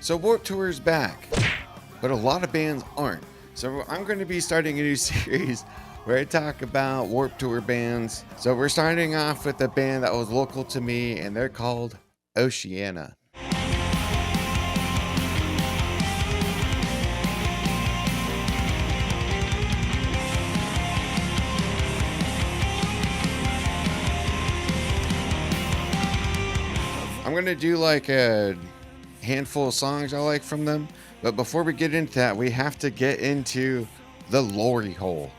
So Warped Tour is back, but a lot of bands aren't. So I'm going to be starting a new series where I talk about Warped Tour bands. So we're starting off with a band that was local to me, and they're called Oceana. I'm going to do like a handful of songs I like from them. But before we get into that, we have to get into the glory hole.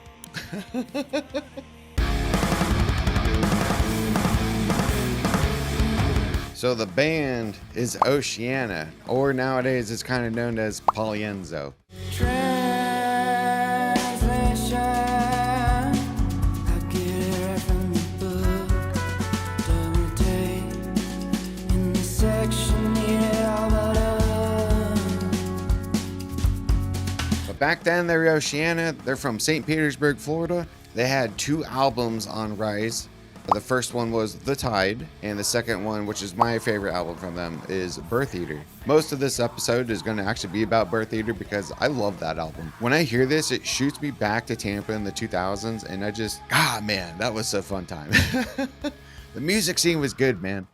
So the band is Oceana, or nowadays it's kind of known as Polyenso. Back then, they were Oceana. They're from St. Petersburg, Florida. They had 2 albums on Rise. The first one was The Tide, and the second one, which is my favorite album from them, is Birth Eater. Most of this episode is going to actually be about Birth Eater because I love that album. When I hear this, it shoots me back to Tampa in the 2000s, and I just, man, that was a fun time. The music scene was good, man.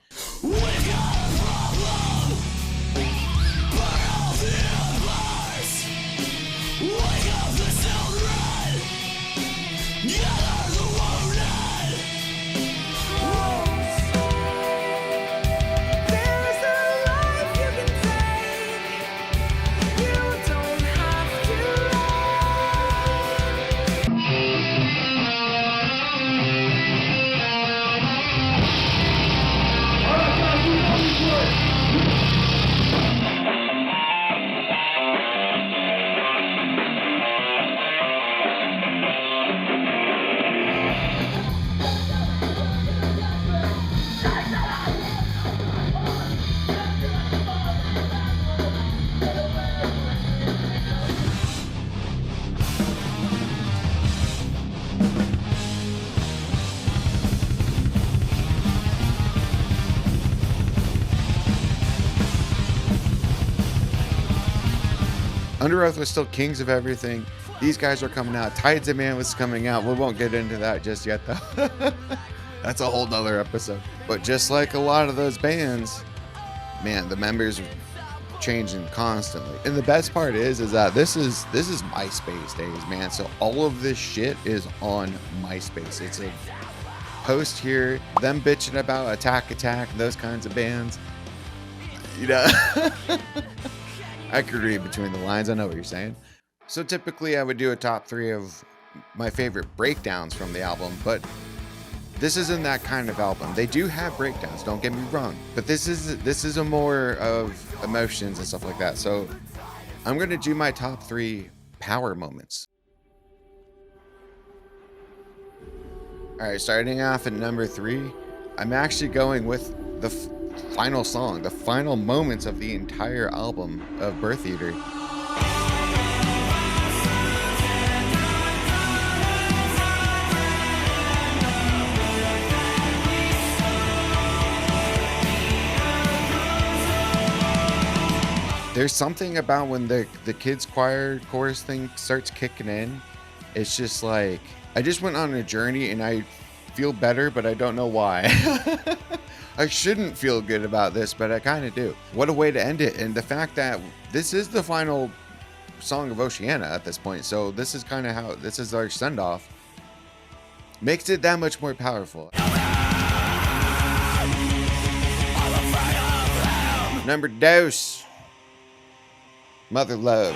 Under Oath was still kings of everything. These guys are coming out. Tides of Man was coming out. We won't get into that just yet, though. That's a whole nother episode. But just like a lot of those bands, man, the members are changing constantly. And the best part is that this is MySpace days, man. So all of this shit is on MySpace. It's a post here, them bitching about Attack, those kinds of bands. You know. I could read between the lines. I know what you're saying. So typically I would do a top 3 of my favorite breakdowns from the album, but this isn't that kind of album. They do have breakdowns, don't get me wrong, but this is a more of emotions and stuff like that. So I'm going to do my top 3 power moments. All right, starting off at number 3, I'm actually going with the final song, the final moments of the entire album of Birth Eater. There's something about when the kids choir chorus thing starts kicking in. It's just like, I just went on a journey and I feel better, but I don't know why. I shouldn't feel good about this, but I kind of do. What a way to end it. And the fact that this is the final song of Oceana at this point. So this is kind of how, this is our send off. Makes it that much more powerful. Number dose. Mother Love.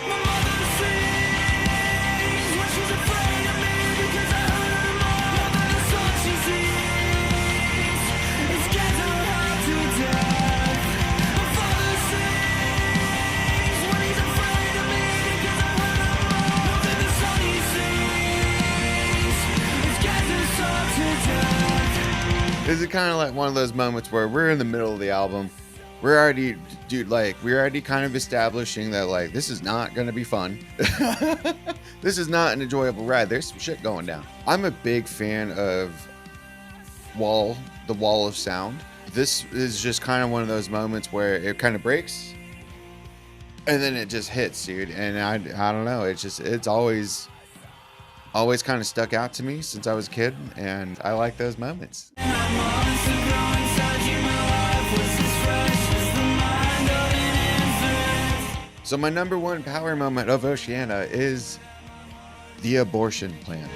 This is kind of like one of those moments where we're in the middle of the album. We're already, we're already kind of establishing that, like, this is not going to be fun. This is not an enjoyable ride. There's some shit going down. I'm a big fan of the wall of sound. This is just kind of one of those moments where it kind of breaks, and then it just hits, dude. And I don't know. It's always kind of stuck out to me since I was a kid, and I like those moments. So my number one power moment of Oceana is the abortion plan.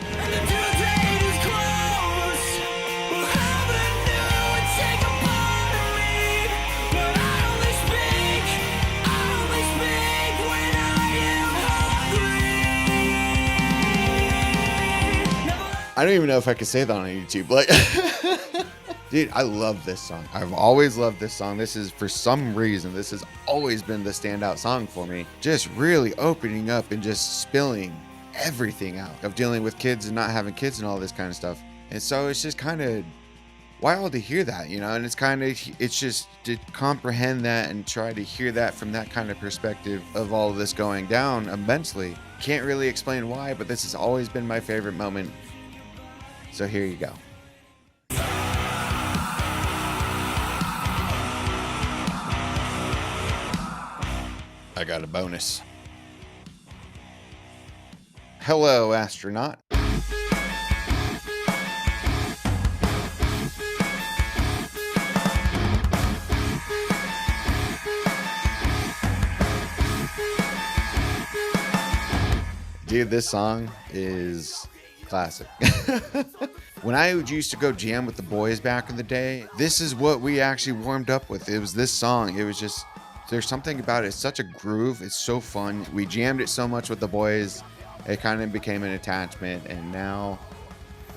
I don't even know if I could say that on YouTube. Like, dude, I love this song. I've always loved this song. This is, for some reason, this has always been the standout song for me. Just really opening up and just spilling everything out of dealing with kids and not having kids and all this kind of stuff. And so it's just kind of wild to hear that, you know, and it's just to comprehend that and try to hear that from that kind of perspective of all of this going down immensely. Can't really explain why, but this has always been my favorite moment. So here you go. I got a bonus. Hello, astronaut. Dude, this song is classic. When I used to go jam with the boys back in the day, this is what we actually warmed up with. It was this song. It was just, there's something about it. It's such a groove. It's so fun. We jammed it so much with the boys. It kind of became an attachment, and now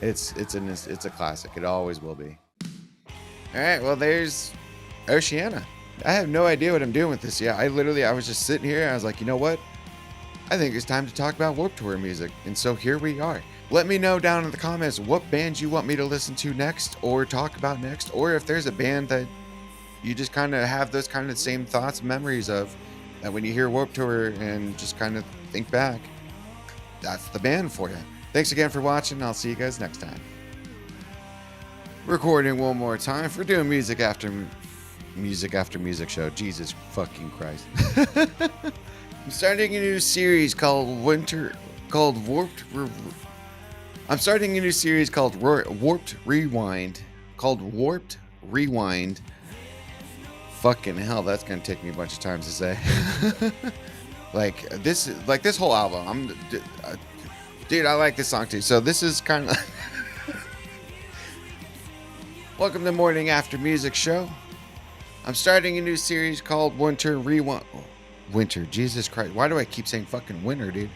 it's a classic. It always will be. All right, well, there's Oceana. I have no idea what I'm doing with this yet. I was just sitting here. I was like, you know what? I think it's time to talk about Warped Tour music. And so here we are. Let me know down in the comments what bands you want me to listen to next or talk about next, or if there's a band that you just kind of have those kind of same thoughts and memories of, that when you hear Warped Tour and just kind of think back, that's the band for you. Thanks again for watching. I'll see you guys next time. Recording one more time for doing music after music show. Jesus fucking Christ. I'm starting a new series called Warped Rewind. Fucking hell, that's gonna take me a bunch of times to say. like this whole album. Dude, I like this song too. So this is kind of welcome to Morning After Music Show. I'm starting a new series called Winter Rewind. Winter, Jesus Christ. Why do I keep saying fucking winter, dude?